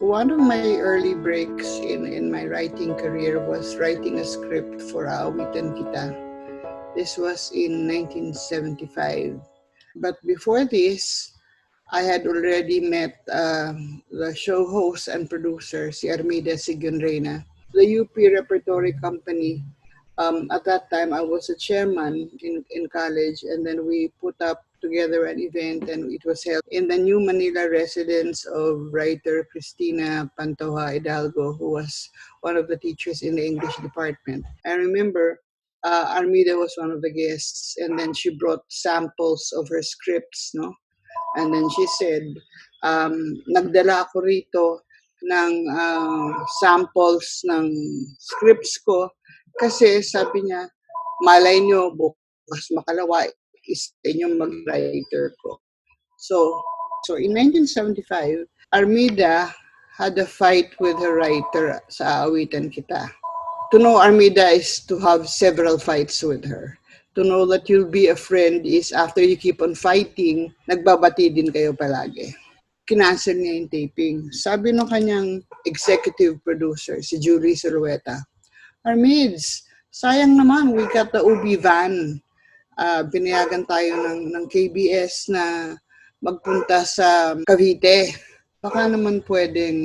One of my early breaks in my writing career was writing a script for Aawitan Kita. This was in 1975. But before this, I had already met the show host and producer, si Bibeth the UP Repertory Company. At that time, I was a chairman in college, and then we put up together an event, and it was held in the new Manila residence of writer Cristina Pantoja Hidalgo, who was one of the teachers in the English department. I remember Armida was one of the guests, and then she brought samples of her scripts, no? And then she said, nagdala ako rito ng samples ng scripts ko kasi sabi niya, malay nyo, bukas makalawa, isa inyong mag-writer ko. So in 1975, Armida had a fight with her writer sa Aawitan Kita. To know Armida is to have several fights with her. To know that you'll be a friend is after you keep on fighting, nagbabati din kayo palagi. Kinancel niya yung taping. Sabi ng kanyang executive producer, si Julie Silueta, Armids, sayang naman, we got the UB van. Pinayagan tayo ng KBS na magpunta sa Cavite. Baka naman pwedeng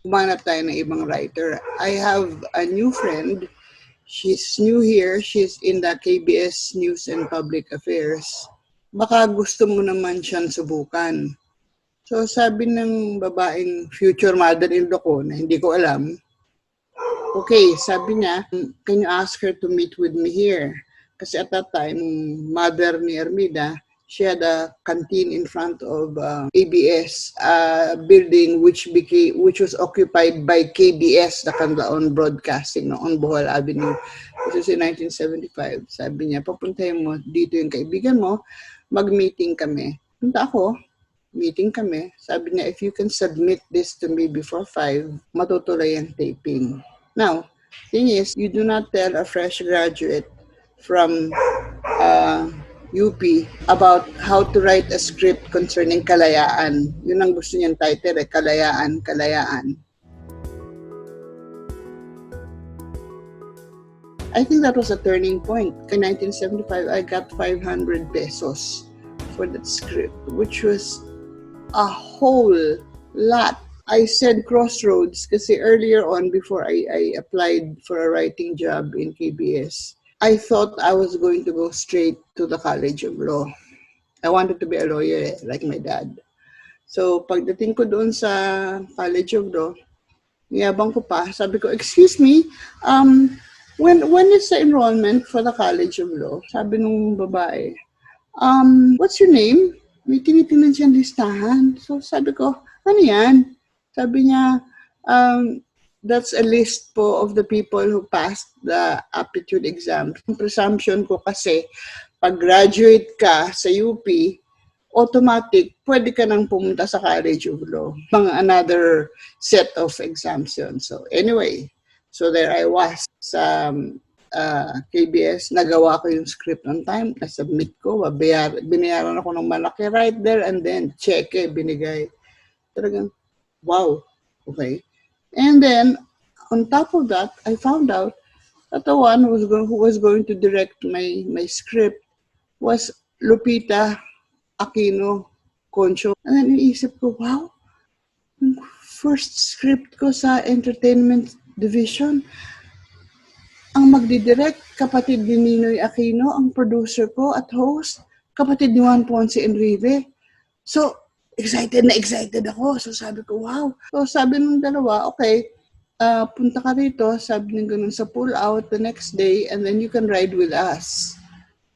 humanap tayo ng ibang writer. I have a new friend. She's new here. She's in the KBS News and Public Affairs. Baka gusto mo naman siyang subukan. So sabi ng babaeng future mother-in-law ko na hindi ko alam, okay, sabi niya, can you ask her to meet with me here? Kasi at that time, mother ni Armida, she had a canteen in front of ABS building which was occupied by KBS, the Canlaon Broadcasting, no, on Bohol Avenue. This was in 1975. Sabi niya, papuntahin mo dito yung kaibigan mo, mag-meeting kami. Punta ako, meeting kami. Sabi niya, if you can submit this to me before 5, matutuloy ang taping. Now, thing is, you do not tell a fresh graduate from UP about how to write a script concerning kalayaan. Yun ang gusto niyang title, Kalayaan, Kalayaan. I think that was a turning point. In 1975, I got 500 pesos for that script, which was a whole lot. I said crossroads kasi earlier on, before I applied for a writing job in KBS, I thought I was going to go straight to the College of Law. I wanted to be a lawyer like my dad. So pagdating ko doon sa College of Law, niyabang ko pa, sabi ko, excuse me, when is the enrollment for the College of Law? Sabi nung babae, what's your name? May tinitingnan siyang listahan. So sabi ko, ano yan? Sabi niya, that's a list po of the people who passed the aptitude exam. Yung presumption ko kasi, pag graduate ka sa UP, automatic, pwede ka nang pumunta sa College of Law. Another set of exams yun. So anyway, so there I was sa KBS. Nagawa ko yung script on time. Na-submit ko. Binayaran ako ng malaki right there and then check binigay. Talagang, wow. Okay. And then, on top of that, I found out that the one who was going to direct my script was Lupita Aquino Concho. And then iisip ko, wow, first script ko sa entertainment division. Ang magdidirect, kapatid ni Ninoy Aquino, ang producer ko at host, kapatid ni Juan Ponce Enrique. So, excited ako. So sabi ko, wow. So sabi nung dalawa, okay, punta ka rito, sabi nung ganun sa pull out the next day, and then you can ride with us.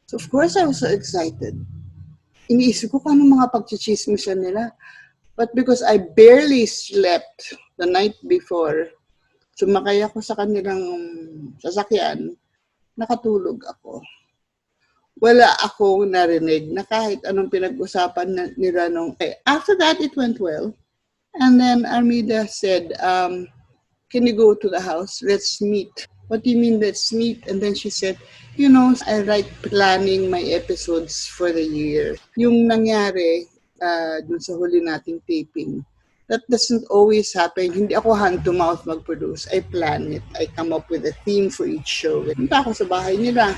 So of course, I was so excited. Iniisip ko kung anong mga pagchichismisan nila. But because I barely slept the night before, sumakay ako sa kanilang sasakyan, nakatulog ako. Wala akong narinig na kahit anong pinag-usapan nila nung... Okay. After that, it went well. And then Armida said, can you go to the house? Let's meet. What do you mean, let's meet? And then she said, you know, I like planning my episodes for the year. Yung nangyari dun sa huli nating taping, That doesn't always happen. Hindi ako hand-to-mouth mag-produce. I plan it. I come up with a theme for each show. Punta ako sa bahay nila.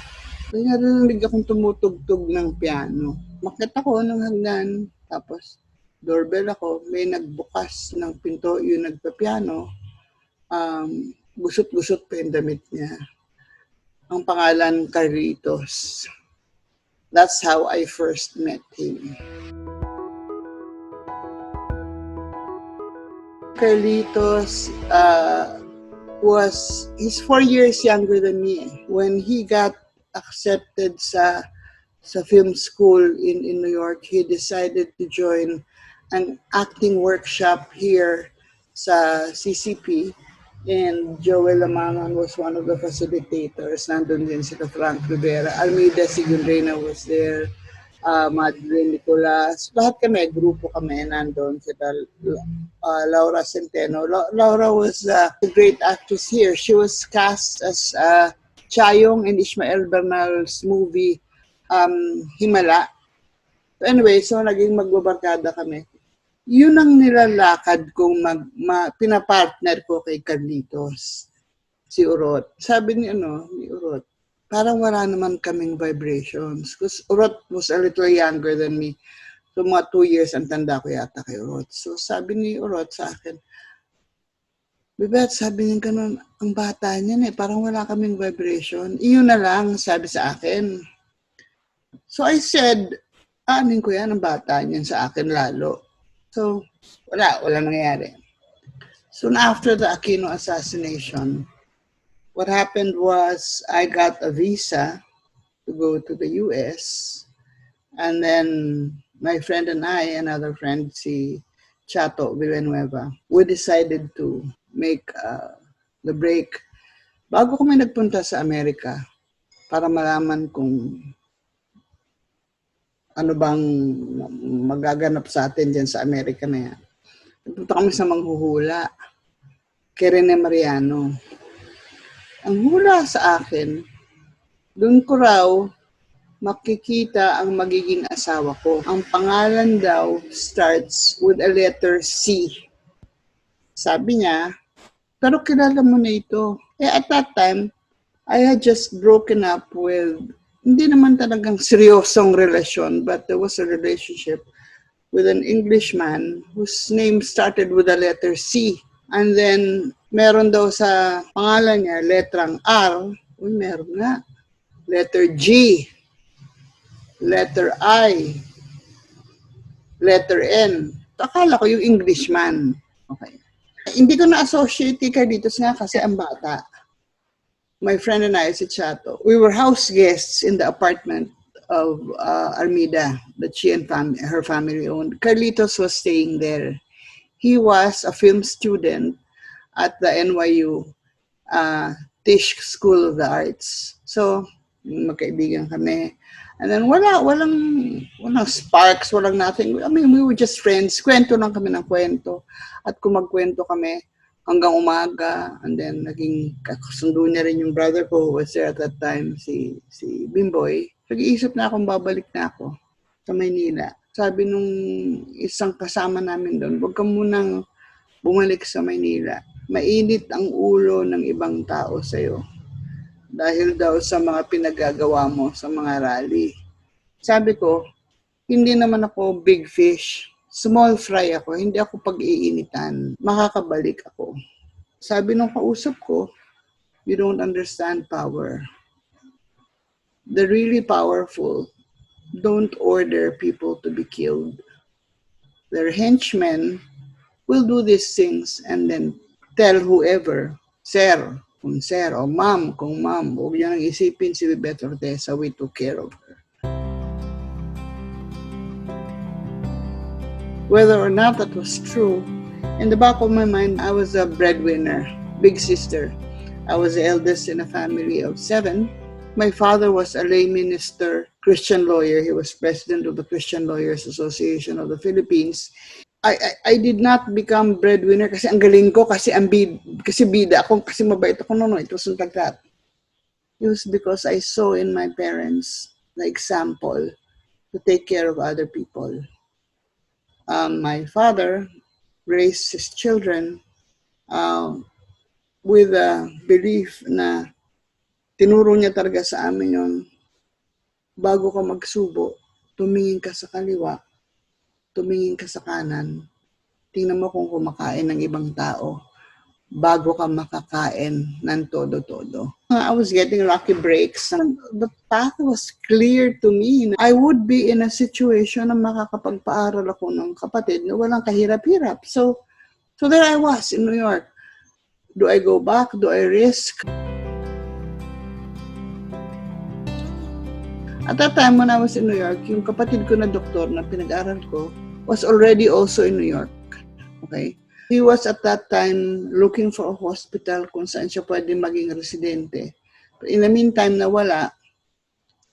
Narinig akong tumutugtog ng piano. Makit ako ng hagdan. Tapos, doorbell ako. May nagbukas ng pinto yung nagpa-piano. Gusot-gusot pa yung damit niya. Ang pangalan, Carlitos. That's how I first met him. Carlitos he's 4 years younger than me. When he got accepted sa film school in New York, he decided to join an acting workshop here sa CCP. And Joel Lamangan was one of the facilitators. Nandun din sila Frank Rivera. Carlitossiguionreyna was there. Madeleine Nicolas. Lahat kami, grupo kami, nandun sila. Laura Centeno. Laura was a great actress here. She was cast as Chayong in Ishmael Bernal's movie Himala. Anyway, so naging magbabarkada kami. Yun ang nilalakad kong pinapartner ko kay Carlitos, si Urot. Sabi ni Urot, parang wala naman kaming vibrations. Because Urot was a little younger than me. So mga 2 years ang tanda ko yata kay Urot. So sabi ni Urot sa akin, Bibeth, sabi niya ganun, ang bata niyan parang wala kaming vibration. Iyon na lang, sabi sa akin. So I said, anin ko yan, ang bata niyan sa akin lalo. So, wala nangyayari. Soon after the Aquino assassination, what happened was I got a visa to go to the US. And then my friend and I, another friend, si Chato Villanueva, we decided to make the break bago kami nagpunta sa Amerika para malaman kung ano bang magaganap sa atin dyan sa Amerika na yan. Nagpunta kami sa manghuhula, kay Rene Mariano. Ang hula sa akin, doon ko raw makikita ang magiging asawa ko. Ang pangalan daw starts with a letter C. Sabi niya, pero kilala mo na ito. At that time, I had just broken up with, hindi naman talagang seryosong relasyon, but there was a relationship with an Englishman whose name started with the letter C. And then, meron daw sa pangalan niya, letrang R. Uy, meron nga. Letter G. Letter I. Letter N. Akala ko yung Englishman. Okay. Hindi ko na-associate kay Carlitos nga kasi ang bata. My friend and I, si Chato, we were house guests in the apartment of Armida that she and her family owned. Carlitos was staying there. He was a film student at the NYU Tisch School of the Arts. So, magkaibigan kami. And then walang sparks, walang nothing. I mean, we were just friends. Kwento lang kami ng kwento. At kung magkwento kami, hanggang umaga, and then naging kasundo niya rin yung brother ko who was there at that time, si Bimboy. Nag-iisip na akong babalik na ako sa Manila. Sabi nung isang kasama namin doon, huwag ka munang bumalik sa Manila. Mainit ang ulo ng ibang tao sa'yo. Dahil daw sa mga pinagagawa mo sa mga rally. Sabi ko, hindi naman ako big fish. Small fry ako, hindi ako pag-iinitan. Makakabalik ako. Sabi nung kausap ko, you don't understand power. The really powerful don't order people to be killed. Their henchmen will do these things and then tell whoever, sir, kung sir, o ma'am, kung ma'am, huwag niyo nang isipin si Bibeth Orteza, we took care of her. Whether or not that was true, in the back of my mind, I was a breadwinner, big sister. I was the eldest in a family of 7. My father was a lay minister, Christian lawyer. He was president of the Christian Lawyers Association of the Philippines. I did not become breadwinner kasi ang galing ko, kasi bida ako, kasi mabait ako. No, it wasn't like that. It was because I saw in my parents the example to take care of other people. My father raise his children with a belief na tinuro niya talaga sa amin yon, bago ka magsubo, tumingin ka sa kaliwa, tumingin ka sa kanan, tingnan mo kung kumakain ng ibang tao bago ka makakain ng todo-todo. I was getting lucky breaks. The path was clear to me. I would be in a situation na makakapagpaaral ako ng kapatid na walang kahirap-hirap. So there I was in New York. Do I go back? Do I risk? At that time when I was in New York, yung kapatid ko na doktor na pinag-aral ko was already also in New York. Okay? He was at that time looking for a hospital kung saan siya pwede maging residente. But in the meantime, nawala.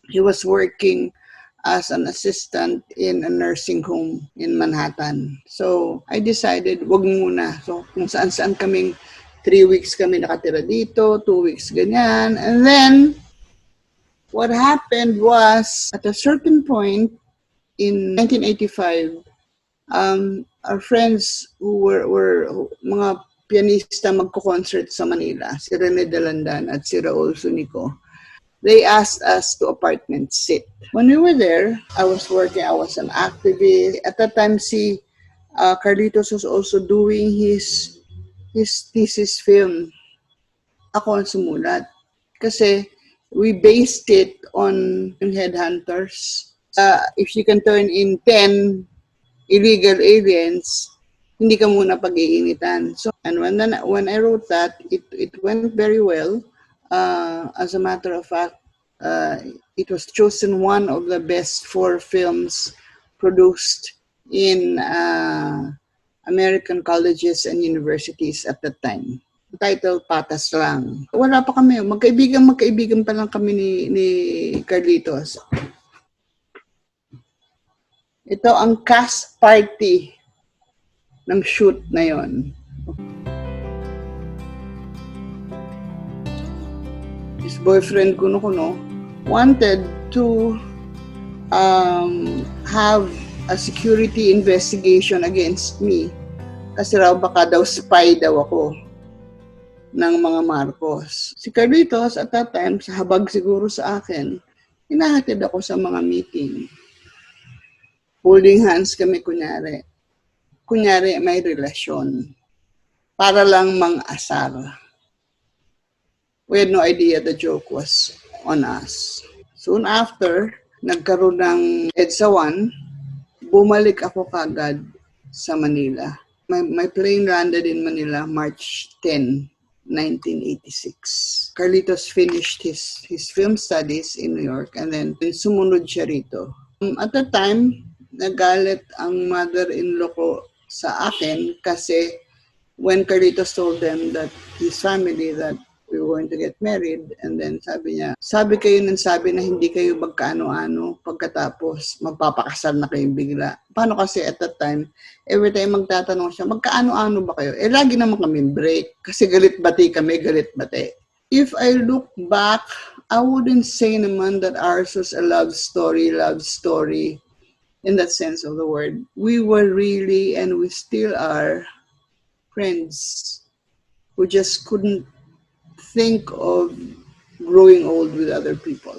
He was working as an assistant in a nursing home in Manhattan. So, I decided, wag muna. So, kung saan-saan kaming 3 weeks kami nakatira dito, 2 weeks ganyan. And then, what happened was, at a certain point in 1985, our friends who were mga pianista magko-concert sa Manila, si Rene Dalandan at si Raul Sunico, they asked us to apartment sit. When we were there, I was working, I was an activist. At that time, si Carlitos was also doing his thesis film. Ako ang sumulat. Kasi we based it on headhunters. If you can turn in 10 illegal aliens, hindi ka muna pag-iinitan. So, and when I wrote that, it went very well. As a matter of fact, it was chosen one of the best 4 films produced in American colleges and universities at that time. Title, Patas Lang. Wala pa kami. Magkaibigan pa lang kami ni Carlitos. Ito ang cast party ng shoot na yon. His boyfriend ko wanted to have a security investigation against me. Kasi raw baka daw spy daw ako ng mga Marcos. Si Carlitos at that time, sa habag siguro sa akin, hinahatid ako sa mga meeting. Holding hands kami kunyari. Kunyari may relasyon. Para lang mang-asar. We had no idea the joke was on us. Soon after, nagkaroon ng EDSA 1, bumalik ako kagad sa Manila. My plane landed in Manila March 10, 1986. Carlitos finished his film studies in New York and then sumunod siya rito. At that time, nagalit ang mother-in-law ko sa akin kasi when Carlitos told them that his family that we were going to get married, and then sabi niya, sabi kayo ng sabi na hindi kayo magkaano-ano, pagkatapos magpapakasal na kayo bigla. Paano kasi at that time, every time magtatanong siya, magkaano-ano ba kayo? Lagi naman kami break, kasi galit-bati kami, galit-bati. If I look back, I wouldn't say naman that ours was a love story in that sense of the word. We were really, and we still are, friends who just couldn't think of growing old with other people.